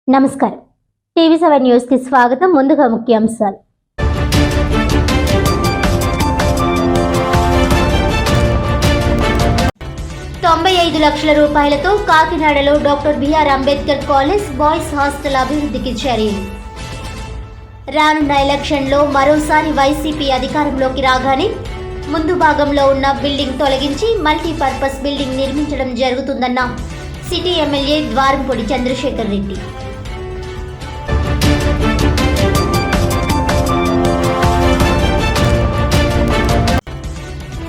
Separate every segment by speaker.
Speaker 1: నమస్కారం. టీవీ7 న్యూస్ కి స్వాగతం. ముందుగా ముఖ్యాంశాలు. 95 లక్షల రూపాయలతో కాకినాడలో doctor BR Ambedkar college boys hostel అభివృద్ధికి చర్యలు. రానున్న ఎలక్షన్లో మరోసారి వైసీపీ అధికారంలోకి రాగానే ముందు భాగంలో ఉన్న బిల్డింగ్ తొలగించి మల్టీపర్పస్ బిల్డింగ్ నిర్మించడం జరుగుతుందన్న సిటీ ఎమ్మెల్యే ద్వారంపూడి చంద్రశేఖర్ రెడ్డి.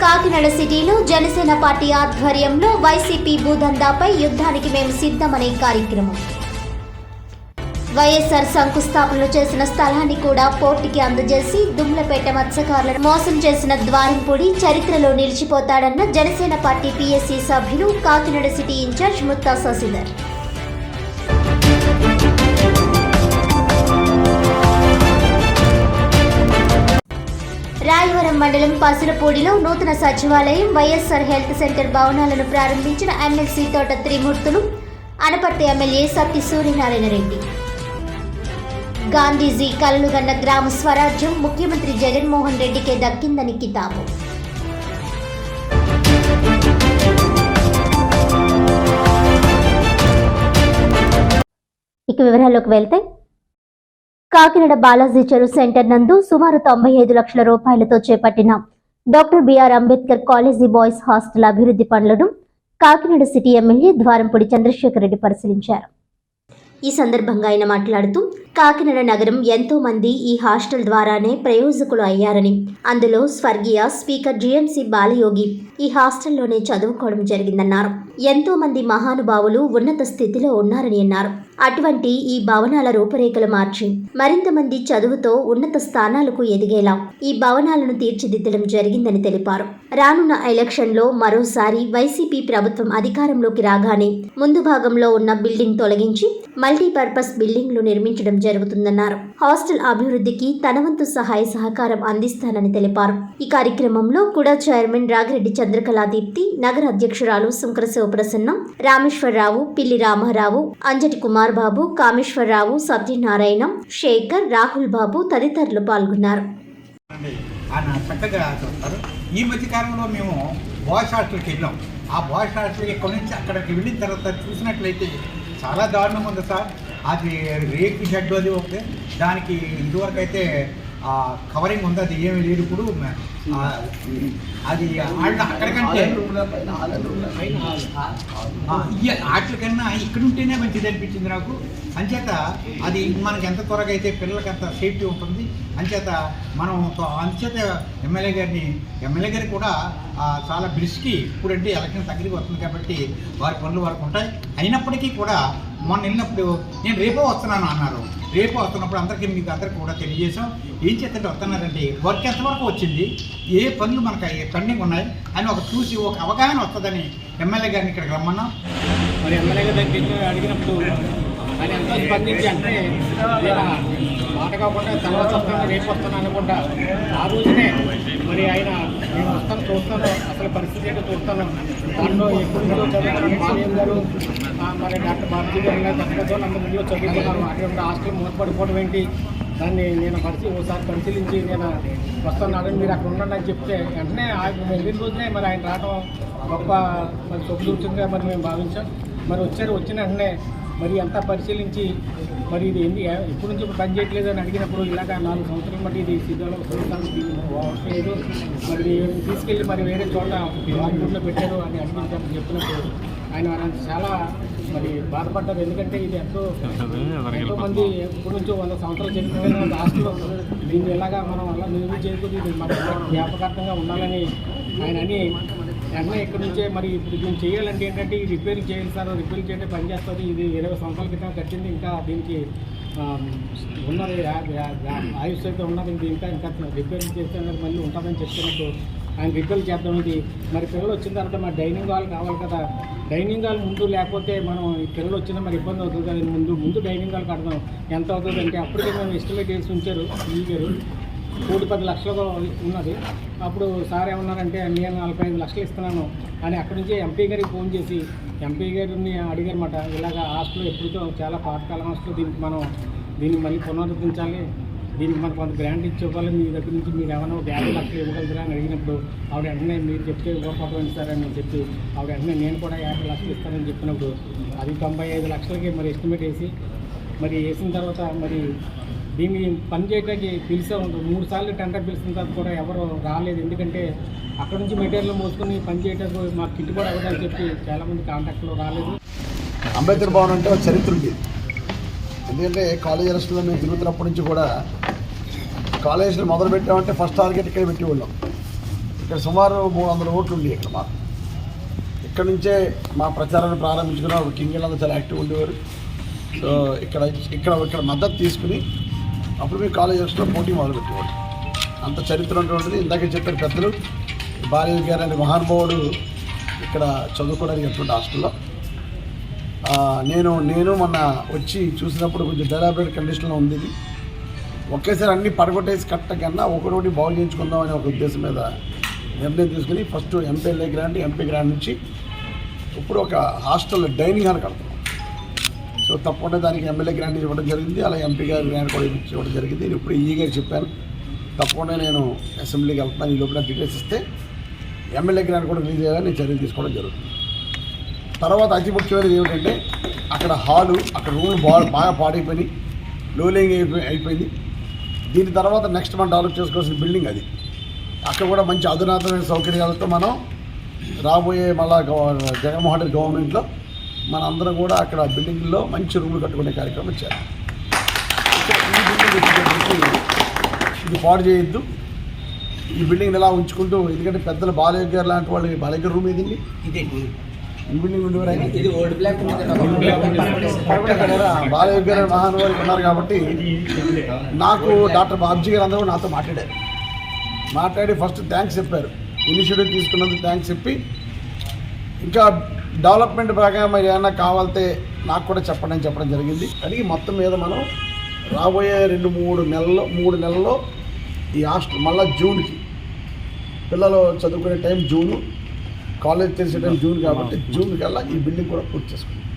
Speaker 1: కాకినాడ సిటీలో జనసేన పార్టీ ఆధ్వర్యంలో వైసీపీ భూదందాపై యుద్ధానికి మేము సిద్ధమనే కార్యక్రమం. వైఎస్ఆర్ శంకుస్థాపనలు చేసిన స్థలాన్ని కూడా పోర్టుకి అందజేసి దుమ్లపేట మత్స్యకారులను మోసం చేసిన ద్వారంపూడి చరిత్రలో నిలిచిపోతాడన్న జనసేన పార్టీ పీఎస్సీ సభ్యులు, కాకినాడ సిటీ ఇన్ఛార్జ్ ముత్తా శశిధర్. రాయవరం మండలం పసులపూడిలో నూతన సచివాలయం, వైఎస్ఆర్ హెల్త్ సెంటర్ భవనాలను ప్రారంభించిన ఎమ్మెల్సీ తోట త్రిమూర్తులు, అనపర్తి ఎమ్మెల్యే సత్తి సూర్యనారాయణ రెడ్డి. గాంధీజీ కలలుగన్న గ్రామ స్వరాజ్యం ముఖ్యమంత్రి జగన్మోహన్ రెడ్డికే దక్కిందని కితాబు. ఇక వివరాల్లోకి వెళ్తే, కాకినాడ బాలాజీ చెరువు సెంటర్ నందు సుమారు 95 లక్షల రూపాయలతో చేపట్టిన doctor BR Ambedkar college boys hostel అభివృద్ధి పనులను కాకినాడ సిటీ ఎమ్మెల్యే ద్వారంపూడి చంద్రశేఖర్ రెడ్డి పరిశీలించారు. ఈ సందర్భంగా ఆయన మాట్లాడుతూ, కాకినాడ నగరం ఎంతో మంది ఈ హాస్టల్ ద్వారానే ప్రయోజకులు అయ్యారని, అందులో స్వర్గీయ స్పీకర్ జిఎంసి బాలయోగి ఈ హాస్టల్లోనే చదువుకోవడం జరిగిందన్నారు. ఎంతో మంది మహానుభావులు ఉన్నత స్థితిలో ఉన్నారని అన్నారు. అటువంటి ఈ భవనాల రూపురేఖలు మార్చి మరింత మంది చదువుతో ఉన్నత స్థానాలకు ఎదిగేలా ఈ భవనాలను తీర్చిదిద్దడం జరిగిందని తెలిపారు. రానున్న ఎలక్షన్లో మరోసారి వైసీపీ ప్రభుత్వం అధికారంలోకి రాగానే ముందు భాగంలో ఉన్న బిల్డింగ్ తొలగించి మల్టీపర్పస్ బిల్డింగ్లు నిర్మించడం జరుగుతుందన్నారు. హాస్టల్ అభివృద్ధికి తన వంతు సహాయ సహకారం అందిస్తానని తెలిపారు. ఈ కార్యక్రమంలో కూడా చైర్మన్ రాగిరెడ్డి చంద్రకళాదీప్తి, నగర అధ్యక్షురాలు సుంకర శివప్రసన్నం, రామేశ్వరరావు, పిల్లి రామారావు, అంజటి కుమార్ బాబు, కామేశ్వరరావు, సత్యనారాయణ, శేఖర్, రాహుల్ బాబు తదితరులు పాల్గొన్నారు.
Speaker 2: ఈ మధ్య కాలంలో మేము బాయ్స్ హాస్టల్కి వెళ్ళాం. ఆ బాయ్స్ హాస్టల్ ఇక్కడి నుంచి అక్కడికి వెళ్ళిన తర్వాత చూసినట్లయితే చాలా దారుణం ఉంది సార్. అది రేకు షెడ్ అది ఒకటి, దానికి ఇదివరకు అయితే కవరింగ్ ఉంది, అది ఏమీ లేదు. ఇప్పుడు అది అక్కడికంటే వాటికన్నా ఇక్కడ ఉంటేనే మంచిది అనిపించింది నాకు. అంచేత అది మనకి ఎంత త్వరగా అయితే పిల్లలకి అంత సేఫ్టీ ఉంటుంది. అంచేత మనం అంచేత ఎమ్మెల్యే గారికి కూడా చాలా బ్రిస్కి, ఇప్పుడంటే ఎలక్షన్ దగ్గరికి వస్తుంది కాబట్టి వారి పనులు వారికి ఉంటాయి. అయినప్పటికీ కూడా మొన్న వెళ్ళినప్పుడు నేను రేపో వస్తున్నాను అన్నారు. రేపు వస్తున్నప్పుడు మీకు అందరికీ కూడా తెలియజేసాం. ఏం చేస్తే వస్తున్నారంటే వర్క్ ఎంతవరకు వచ్చింది, ఏ పనులు మనకు పెండింగ్ ఉన్నాయి అని చూసి ఒక అవగాహన వస్తుందని ఎమ్మెల్యే గారిని ఇక్కడికి రమ్మన్నాం.
Speaker 3: మరి ఎమ్మెల్యే గారి దగ్గరికి అడిగినప్పుడు ఆయన ఎంతో స్పందించి అంటే మాట కాకుండా తర్వాత వస్తాను, రేపు వస్తాను అనుకుంటా ఆ రోజునే మరి ఆయన నేను వస్తాను, చూస్తాను, అసలు పరిస్థితి ఏంటో చూస్తాను. దాంట్లో ఎప్పుడు చదువుతున్నాను మాలయం గారు, మరి డాక్టర్ బాబుజీ గారు ఇలా పెద్దలు అందరూ ముందులో చదువుతున్నారు. అటువంటి హాస్టల్ మూతపడిపోవడం ఏంటి, దాన్ని నేను ఒకసారి పరిశీలించి నేను వస్తున్నాను, మీరు అక్కడ ఉండండి అని చెప్తే వెంటనే వెళ్ళిన రోజునే మరి ఆయన రావడం గొప్ప మరి శుభసూచనగా మరి మేము భావించాం. మరి వచ్చిన వెంటనే మరి అంతా పరిశీలించి మరి ఇది ఎప్పటి నుంచి ఇప్పుడు పని చేయట్లేదు అని అడిగినప్పుడు ఇలాగ 4 సంవత్సరాలు బట్టి ఇది సిద్ధంలో లేదు, మరి తీసుకెళ్ళి మరి వేరే చోట వాకిట్లో పెట్టారు అని అడిగించామని చెప్పినప్పుడు ఆయన చాలా మరి బాధపడ్డారు. ఎందుకంటే ఇది ఎంతో మంది ఇప్పటి నుంచో 100 సంవత్సరాలు చనిపోయిన హాస్టల్లో దీన్ని ఎలాగా మనం అలా నిర్వహణ చేసుకుని ఇది మన జ్ఞాపకార్థంగా ఉండాలని ఆయన అని వెంటనే ఇక్కడ నుంచే మరి ఇప్పుడు దీన్ని చేయాలంటే ఏంటంటే ఈ రిపేరింగ్ చేయాలి సార్, రిపేరింగ్ చేయండి పని చేస్తుంది. ఇది 20 సంవత్సరాల క్రితం కట్టింది, ఇంకా దీనికి ఉన్నది ఆయుష్ అయితే ఉన్నది, ఇది ఇంకా రిపేరింగ్ చేస్తే మళ్ళీ ఉంటుందని చెప్తున్నట్టు ఆయన రిపేర్ చేద్దాం. ఇది మరి పిల్లలు వచ్చిన తర్వాత మరి డైనింగ్ హాల్ కావాలి కదా, డైనింగ్ హాల్ ముందు లేకపోతే మనం ఈ పిల్లలు వచ్చినా మరి ఇబ్బంది అవుతుంది కదా, ముందు డైనింగ్ హాల్ కడదాం. ఎంత అవుతుంది అంటే అప్పటికే మేము ఎస్టిమేట్ చేసి ఉంచారు ఈ గారు, 10 లక్షలుగా ఉన్నది. అప్పుడు సార్ ఏమన్నారంటే నేను 45 లక్షలు ఇస్తున్నాను అని అక్కడి నుంచి ఎంపీ గారికి ఫోన్ చేసి ఎంపీ గారిని అడిగారన్నమాట, ఇలాగ హాస్టల్ ఎప్పుడుతో చాలా పాతకాలం హాస్టల్, దీన్ని మళ్ళీ పునరుద్ధరించాలి, దీనికి మనకు కొంత గ్రాంట్ ఇచ్చి ఇవ్వాలి, మీ దగ్గర నుంచి మీరు ఏమైనా 50 లక్షలు ఇవ్వగలుగుతారా అని అడిగినప్పుడు ఆవిడ వెంటనే మీరు చెప్తే ఇవ్వకపోవడం ఇస్తారని చెప్పి ఆవిడ వెంటనే నేను కూడా 50 లక్షలు ఇస్తానని చెప్పినప్పుడు అది 95 లక్షలకి మరి ఎస్టిమేట్ వేసి మరి వేసిన తర్వాత మరి దీన్ని పని చేయడానికి పిలిచే ఉంటుంది 3 సార్లు టెండర్ పిలిచిన తర్వాత కూడా ఎవరు రాలేదు. ఎందుకంటే అక్కడ నుంచి మెటీరియల్ మోసుకొని పని చేయడానికి మాకు కిట్ కూడా అవ్వదని చెప్పి చాలామంది కాంటాక్ట్లో రాలేదు.
Speaker 4: అంబేద్కర్ భవన్ అంటే ఒక చరిత్ర ఉంది. ఎందుకంటే కాలేజ్ అరెస్టులో మేము తిరుగుతున్నప్పటి నుంచి కూడా కాలేజీలు మొదలు పెట్టామంటే ఫస్ట్ టార్గెట్ ఇక్కడ పెట్టేవాళ్ళం. ఇక్కడ సుమారు 300 ఓట్లు ఉండి ఇక్కడ మాకు ఇక్కడ నుంచే మా ప్రచారాన్ని ప్రారంభించుకున్న కింగ్ చాలా యాక్టివ్ ఉండేవారు. సో ఇక్కడ మద్దతు తీసుకుని అప్పుడు మేము కాలేజ్ అరెస్టులో పోటీ మొదలుపెట్టేవాడు. అంత చరిత్ర ఉన్నటువంటిది. ఇందాకే చెప్పారు పెద్దలు, బాలయ్య గారు అనే మహానుభావుడు ఇక్కడ చదువుకోవడానికి ఎటువంటి హాస్టల్లో నేను మొన్న వచ్చి చూసినప్పుడు కొంచెం డెవలప్డ్ కండిషన్లో ఉంది. ఒకేసారి అన్నీ పడగొట్టేసి కట్టకన్నా ఒకటి బాగు చేయించుకుందాం అనే ఒక ఉద్దేశం మీద నిర్ణయం తీసుకుని first MPLA grant, MP grant నుంచి ఇప్పుడు ఒక హాస్టల్ డైనింగ్ హాల్ కడతాం. సో తప్పకుండా దానికి ఎమ్మెల్యే గ్రాంట్ ఇవ్వడం జరిగింది, అలా ఎంపీ గారి గ్రాంట్ కూడా ఇవ్వడం జరిగింది. నేను ఇప్పుడు ఈ గారు చెప్పాను, తప్పకుండా నేను అసెంబ్లీకి వెళ్తాను, ఈ లోపల డీటెయిల్స్ ఇస్తే ఎమ్మెల్యే గ్రాంట్ కూడా రిలీజ్ చేయాలని నేను చర్యలు తీసుకోవడం జరుగుతుంది. తర్వాత అతి ముఖ్యమైనది ఏమిటంటే అక్కడ హాలు, అక్కడ రూమ్లు బాగా పాడైపోయి లోలింగ్ అయిపోయింది. దీని తర్వాత నెక్స్ట్ మనం డెవలప్ చేసుకోవాల్సిన బిల్డింగ్ అది. అక్కడ కూడా మంచి అధునాతమైన సౌకర్యాలతో మనం రాబోయే మళ్ళా జగన్మోహన్ రెడ్డి గవర్నమెంట్లో మన అందరం కూడా అక్కడ బిల్డింగ్లో మంచి రూములు కట్టుకునే కార్యక్రమం చేయాలి. ఈ బిల్డింగ్ వచ్చేటప్పటికి ఇది పాడు చేయొద్దు, ఈ బిల్డింగ్ ఇలా ఉంచుకుంటూ, ఎందుకంటే పెద్దలు బాలయ్య గారు లాంటి వాళ్ళు, బాలయ్య గారు రూమ్ ఏదండి ఈ బిల్డింగ్ ఉండేవారు, బాలయ్య గారు మహానుభావులు ఉన్నారు. కాబట్టి నాకు డాక్టర్ బాబ్జీ గారు అందరూ నాతో మాట్లాడి ఫస్ట్ థ్యాంక్స్ చెప్పారు, ఇనిషియేటివ్ తీసుకున్నందుకు థ్యాంక్స్ చెప్పి, ఇంకా డెవలప్మెంట్ ప్రకారం మరి ఏమైనా కావాలంటే నాకు కూడా చెప్పడం జరిగింది. అడిగి మొత్తం మీద మనం రాబోయే 3 నెలల్లో ఈ హాస్టల్ మళ్ళీ జూన్కి, పిల్లలు చదువుకునే టైం జూను, కాలేజ్ తెలిసే టైం జూన్, కాబట్టి జూన్ కల్లా ఈ బిల్డింగ్ కూడా పూర్తి చేసుకుంటాం.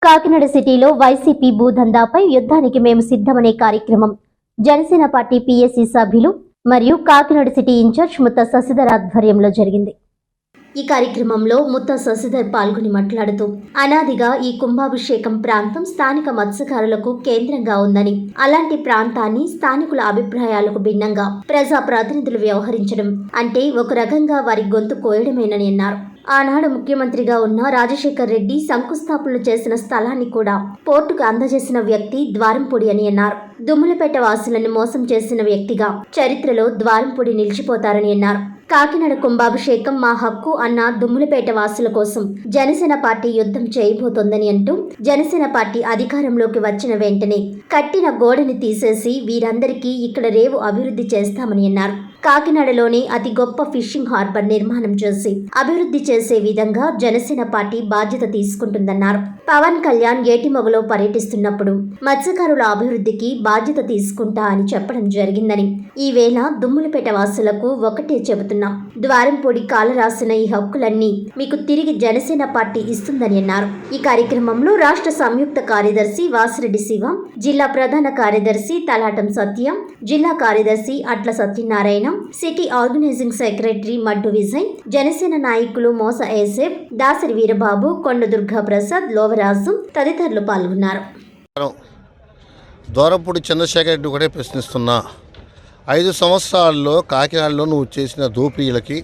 Speaker 1: కాకినాడ సిటీలో వైసీపీ భూదందాపై యుద్ధానికి మేము సిద్ధమనే కార్యక్రమం జనసేన పార్టీ పీఎస్సీ సభ్యులు మరియు కాకినాడ సిటీ ఇన్ఛార్జ్ ముత్త శశిధర్ ఆధ్వర్యంలో జరిగింది. ఈ కార్యక్రమంలో ముత్త శశిధర్ పాల్గొని మాట్లాడుతూ, అనాదిగా ఈ కుంభాభిషేకం ప్రాంతం స్థానిక మత్స్యకారులకు కేంద్రంగా ఉందని, అలాంటి ప్రాంతాన్ని స్థానికుల అభిప్రాయాలకు భిన్నంగా ప్రజా ప్రతినిధులు వ్యవహరించడం అంటే ఒక రకంగా వారి గొంతు కోయడమేనని అన్నారు. ఆనాడు ముఖ్యమంత్రిగా ఉన్న రాజశేఖర్ రెడ్డి శంకుస్థాపనలు చేసిన స్థలాన్ని కూడా పోర్టుకు అందజేసిన వ్యక్తి ద్వారంపూడి అని అన్నారు. దుమ్ములపేట వాసులను మోసం చేసిన వ్యక్తిగా చరిత్రలో ద్వారంపూడి నిలిచిపోతారని అన్నారు. కాకినాడ కుంభాభిషేకం మా హక్కు అన్న దుమ్ములపేట వాసుల కోసం జనసేన పార్టీ యుద్ధం చేయబోతోందని అంటూ, జనసేన పార్టీ అధికారంలోకి వచ్చిన వెంటనే కట్టిన గోడని తీసేసి వీరందరికీ ఇక్కడ రేవు అభివృద్ధి చేస్తామని అన్నారు. కాకినాడలోనే అతి గొప్ప ఫిషింగ్ హార్బర్ నిర్మాణం చేసి అభివృద్ధి చేసే విధంగా జనసేన పార్టీ బాధ్యత తీసుకుంటుందన్నారు. పవన్ కళ్యాణ్ ఏటిమొగలో పర్యటిస్తున్నప్పుడు మత్స్యకారుల అభివృద్ధికి బాధ్యత తీసుకుంటా అని చెప్పడం జరిగిందని, ఈ వేళ దుమ్ములపేట వాసులకు ఒకటే చెబుతున్నాం, ద్వారంపూడి కాల రాసిన ఈ హక్కులన్నీ మీకు తిరిగి జనసేన పార్టీ ఇస్తుందని అన్నారు. ఈ కార్యక్రమంలో రాష్ట్ర సంయుక్త కార్యదర్శి వాసిరెడ్డి శివ, జిల్లా ప్రధాన కార్యదర్శి తలాటం సత్యం, జిల్లా కార్యదర్శి అట్ల Satyanarayana, city organising secretary మడ్డు Vijay, Janasena నాయకులు మోస ఏసేఫ్, దాసరి వీరబాబు, కొండ దుర్గా ప్రసాద్, లోవరాజు తదితరులు పాల్గొన్నారు.
Speaker 5: ద్వారంపూడి చంద్రశేఖర్ రెడ్డి ఒకటే ప్రశ్నిస్తున్నా, 5 సంవత్సరాల్లో కాకినాడలో నువ్వు చేసిన దోపిడీలకి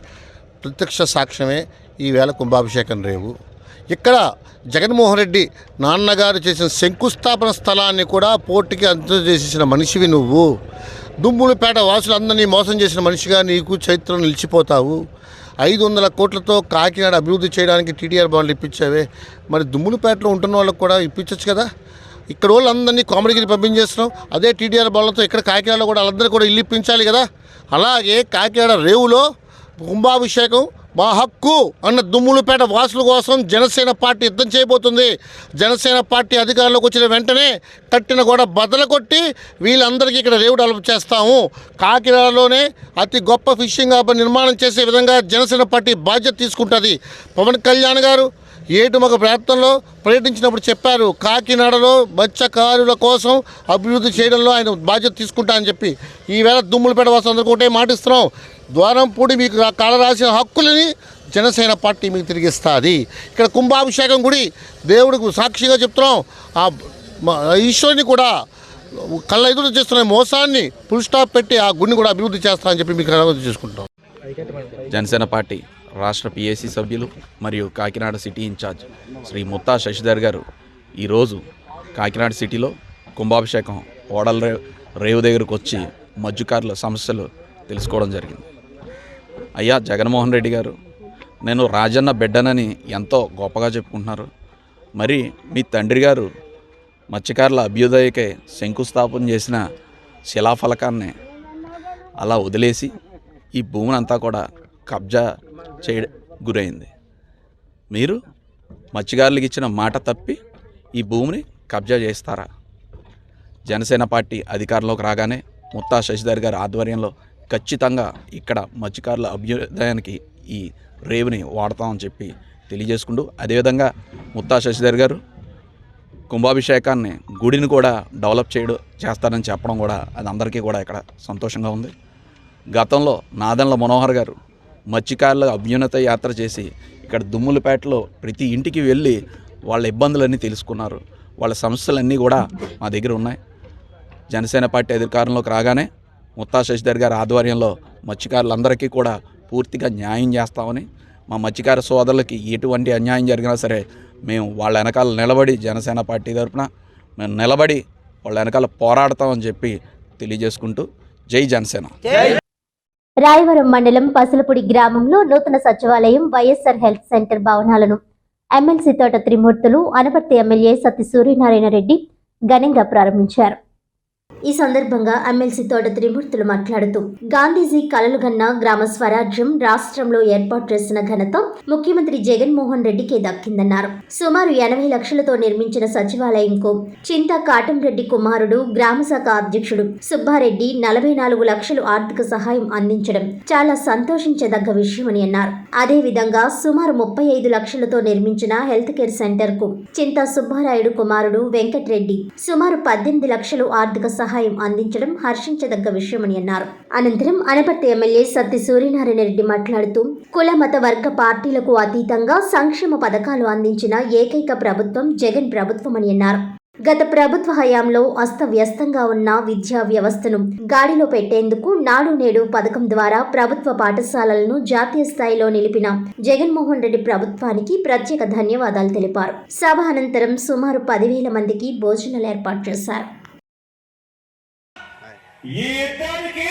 Speaker 5: ప్రత్యక్ష సాక్ష్యమే ఈవేళ కుంభాభిషేకం రేవు. ఇక్కడ జగన్మోహన్ రెడ్డి నాన్నగారు చేసిన శంకుస్థాపన స్థలాన్ని కూడా పోర్టుకి అందజేసిన మనిషివి నువ్వు. దుమ్ములపేట వాసులందరినీ మోసం చేసిన మనిషిగా నీకు చరిత్రను నిలిచిపోతావు. 500 కోట్లతో కాకినాడ అభివృద్ధి చేయడానికి టీడీఆర్ బాండ్లు ఇప్పించావే, మరి దుమ్ములపేటలో ఉంటున్న వాళ్ళకు కూడా ఇప్పించచ్చు కదా. ఇక్కడ వాళ్ళందరినీ కామెడీకి పంపించేస్తున్నాం, అదే టీడీఆర్ బాండ్లతో ఇక్కడ కాకినాడలో కూడా వాళ్ళందరూ కూడా ఇల్లు ఇప్పించాలి కదా. అలాగే కాకినాడ రేవులో కుంభాభిషేకం మా హక్కు అన్న దుమ్ములపేట వాసుల కోసం జనసేన పార్టీ యుద్ధం చేయబోతుంది. జనసేన పార్టీ అధికారంలోకి వచ్చిన వెంటనే కట్టిన కూడా బద్దలు కొట్టి వీళ్ళందరికీ ఇక్కడ రేవు డెవలప్ చేస్తాము. కాకినాడలోనే అతి గొప్ప ఫిషింగ్ హార్బర్ నిర్మాణం చేసే విధంగా జనసేన పార్టీ బాధ్యత తీసుకుంటుంది. పవన్ కళ్యాణ్ గారు ఏటుమొగ ప్రాంతంలో పర్యటించినప్పుడు చెప్పారు, కాకినాడలో మత్స్యకారుల కోసం అభివృద్ధి చేయడంలో ఆయన బాధ్యత తీసుకుంటా అని చెప్పి ఈవేళ దుమ్ములపేట వాసులందరికీ ఒకటే మాటిస్తున్నాం, ద్వారంపూడి మీకు కాల రాసిన హక్కులని జనసేన పార్టీ మీకు తిరిగిస్తుంది. ఇక్కడ కుంభాభిషేకం గుడి దేవుడికి సాక్షిగా చెప్తున్నాం, ఆ ఈశ్వరుని కూడా కళ్ళ ఎదురు చేస్తున్న మోసాన్ని ఫుల్ స్టాప్ పెట్టి ఆ గుడిని కూడా అభివృద్ధి చేస్తామని చెప్పి మీకు అభివృద్ధి చేసుకుంటాం.
Speaker 6: జనసేన పార్టీ రాష్ట్ర పిఏసీ సభ్యులు మరియు కాకినాడ సిటీ ఇన్ఛార్జ్ శ్రీ ముత్తా శశిధర్ గారు ఈరోజు కాకినాడ సిటీలో కుంభాభిషేకం ఓడల రేవు దగ్గరకు వచ్చి మత్స్యకారుల సమస్యలు తెలుసుకోవడం జరిగింది. అయ్యా జగన్మోహన్ రెడ్డి గారు, నేను రాజన్న బిడ్డనని ఎంతో గొప్పగా చెప్పుకుంటున్నారు. మరి మీ తండ్రి గారు మత్స్యకారుల అభ్యుదయకే శంకుస్థాపన చేసిన శిలాఫలకాన్ని అలా వదిలేసి ఈ భూమిని అంతా కూడా కబ్జా గురైంది. మీరు మత్స్యకారులకు ఇచ్చిన మాట తప్పి ఈ భూమిని కబ్జా చేస్తారా? జనసేన పార్టీ అధికారంలోకి రాగానే ముత్తా శశిధర్ గారి ఆధ్వర్యంలో ఖచ్చితంగా ఇక్కడ మత్స్యకారుల అభ్యుదయానికి ఈ రేవుని వాడతామని చెప్పి తెలియజేసుకుంటూ, అదేవిధంగా ముత్తా శశిధర్ గారు కుంభాభిషేకాన్ని గుడిని కూడా డెవలప్ చేస్తారని చెప్పడం కూడా అది అందరికీ కూడా ఇక్కడ సంతోషంగా ఉంది. గతంలో నాదెండ్ల మనోహర్ గారు మత్స్యకారుల అభ్యున్నత యాత్ర చేసి ఇక్కడ దుమ్ములపేటలో ప్రతి ఇంటికి వెళ్ళి వాళ్ళ ఇబ్బందులన్నీ తెలుసుకున్నారు. వాళ్ళ సమస్యలన్నీ కూడా మా దగ్గర ఉన్నాయి. జనసేన పార్టీ అధికారంలోకి రాగానే ముత్తా శశిధర్ గారి ఆధ్వర్యంలో మత్స్యకారులందరికీ కూడా పూర్తిగా న్యాయం చేస్తామని, మా మత్స్యకార సోదరులకి ఎటువంటి అన్యాయం జరిగినా సరే మేము వాళ్ళ వెనకాల నిలబడి జనసేన పార్టీ తరఫున మేము నిలబడి వాళ్ళ వెనకాల పోరాడతామని చెప్పి తెలియజేసుకుంటూ జై జనసేన.
Speaker 1: రాయవరం మండలం పసలపూడి గ్రామంలో నూతన సచివాలయం, వైఎస్ఆర్ హెల్త్ సెంటర్ భవనాలను ఎమ్మెల్సీ తోట త్రిమూర్తులు, అనపర్తి ఎమ్మెల్యే సత్తి సూర్యనారాయణ రెడ్డి ఘనంగా ప్రారంభించారు. ఈ సందర్భంగా ఎమ్మెల్సీ తోట త్రిమూర్తులు మాట్లాడుతూ, గాంధీజీ కలలుగన్న గ్రామ స్వరాజ్యం రాష్ట్రంలో ఏర్పాటు చేసిన ఘనత ముఖ్యమంత్రి జగన్మోహన్ రెడ్డికే దక్కిందన్నారు. సుమారు 80 లక్షలతో నిర్మించిన సచివాలయంకు చింతా కాటంరెడ్డి కుమారుడు గ్రామశాఖ అధ్యక్షుడు సుబ్బారెడ్డి 44 లక్షలు ఆర్థిక సహాయం అందించడం చాలా సంతోషించదగ్గ విషయమని అన్నారు. అదేవిధంగా సుమారు 35 లక్షలతో నిర్మించిన హెల్త్ కేర్ సెంటర్ కు చింతా సుబ్బారాయుడు కుమారుడు వెంకటరెడ్డి సుమారు 18 లక్షలు ఆర్థిక సహాయం అందించడం హర్షించదగ్గ విషయమని అన్నారు. అనంతరం అనపర్తి ఎమ్మెల్యే సత్తి సూర్యనారాయణ రెడ్డి మాట్లాడుతూ, కుల మత వర్గ పార్టీలకు అతీతంగా సంక్షేమ పథకాలు అందించిన ఏకైక ప్రభుత్వం జగన్ ప్రభుత్వమని అన్నారు. గత ప్రభుత్వ హయాంలో అస్తవ్యస్తంగా ఉన్న విద్యా వ్యవస్థను గాడిలో పెట్టేందుకు నాడు నేడు పథకం ద్వారా ప్రభుత్వ పాఠశాలలను జాతీయ స్థాయిలో నిలిపిన జగన్మోహన్ రెడ్డి ప్రభుత్వానికి ప్రత్యేక ధన్యవాదాలు తెలిపారు. సభ అనంతరం సుమారు 10,000 మందికి భోజనాలు ఏర్పాటు చేశారు.
Speaker 7: ఈ యుద్ధానికి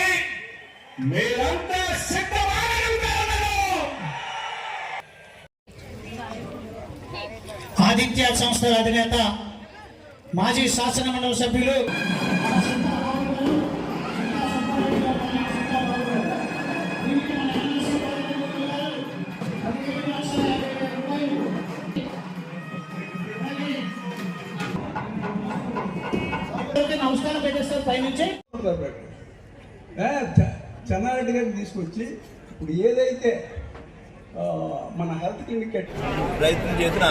Speaker 7: మీరంతా సిద్ధమని ఉంటారు. ఆదిత్య సంస్థల అధినేత మాజీ శాసనమండలి సభ్యులు నమస్కారం పెట్టేస్తారు పైనుంచి
Speaker 8: చెన్నారెడ్డి గారిని తీసుకొచ్చి ఇప్పుడు ఏదైతే మన హెల్త్ క్లినిక్
Speaker 9: ప్రయత్నం చేసిన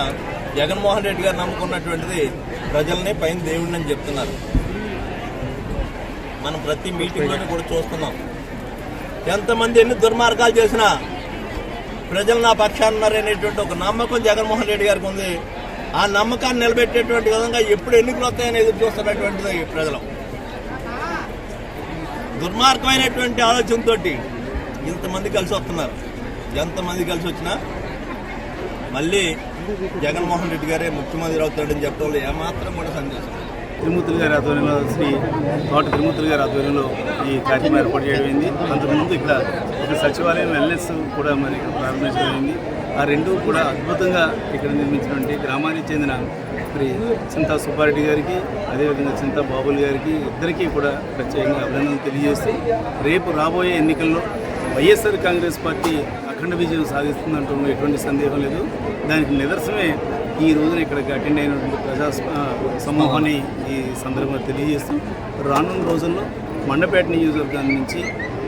Speaker 9: జగన్మోహన్ రెడ్డి గారు నమ్ముకున్నటువంటిది ప్రజల్ని పైన దేవుడిని అని చెప్తున్నారు. మనం ప్రతి మీటింగ్లోనే కూడా చూస్తున్నాం. ఎంతమంది ఎన్ని దుర్మార్గాలు చేసినా ప్రజలు నా పక్షాన ఉన్నారనేటువంటి ఒక నమ్మకం జగన్మోహన్ రెడ్డి గారికి ఉంది. ఆ నమ్మకాన్ని నిలబెట్టేటువంటి విధంగా ఎప్పుడు ఎన్నికలు వస్తాయని ఎదురు చూస్తున్నటువంటిది ప్రజలు. దుర్మార్గమైనటువంటి ఆలోచనతో ఇంతమంది కలిసి వస్తున్నారు. ఎంతమంది కలిసి వచ్చినా మళ్ళీ జగన్మోహన్ రెడ్డి గారే ముఖ్యమంత్రి అవుతాడని చెప్పడంలో ఏమాత్రం కూడా సందేశం.
Speaker 10: త్రిమూర్తులు గారి ఆధ్వర్యంలో శ్రీ తోట త్రిమూర్తులు గారి ఆధ్వర్యంలో ఈ కార్యక్రమం ఏర్పాటు చేయడమైంది. అంతకుముందు ఇక్కడ ఒక సచివాలయం వెల్నెస్ కూడా మరి ఇక్కడ ప్రారంభించడమైంది. ఆ రెండు కూడా అద్భుతంగా ఇక్కడ నిర్మించినటువంటి గ్రామానికి చెందిన శ్రీ చింతా సుబ్బారెడ్డి గారికి, అదేవిధంగా చింతా బాబుల్ గారికి ఇద్దరికీ కూడా ప్రత్యేకంగా అభినందనలు తెలియజేస్తూ, రేపు రాబోయే ఎన్నికల్లో వైఎస్ఆర్ కాంగ్రెస్ పార్టీ అఖండ విజయం సాధిస్తుందంటూ ఎటువంటి సందేహం లేదు. దానికి నిదర్శనమే ఈ రోజున ఇక్కడికి అటెండ్ అయినటువంటి ప్రజా సమూహాన్ని ఈ సందర్భంగా తెలియజేస్తూ, రానున్న రోజుల్లో మండపేట నియోజకవర్గం నుంచి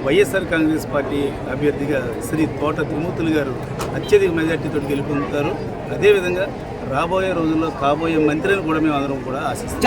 Speaker 10: వైఎస్ఆర్ కాంగ్రెస్ పార్టీ అభ్యర్థిగా శ్రీ తోట తిరుమూర్తులు గారు అత్యధిక మెజార్టీతో గెలుపొందుతారు. అదేవిధంగా రాబోయే రోజుల్లో కాబోయే మంత్రిని కూడా మేము అందరం కూడా ఆశిస్తాం.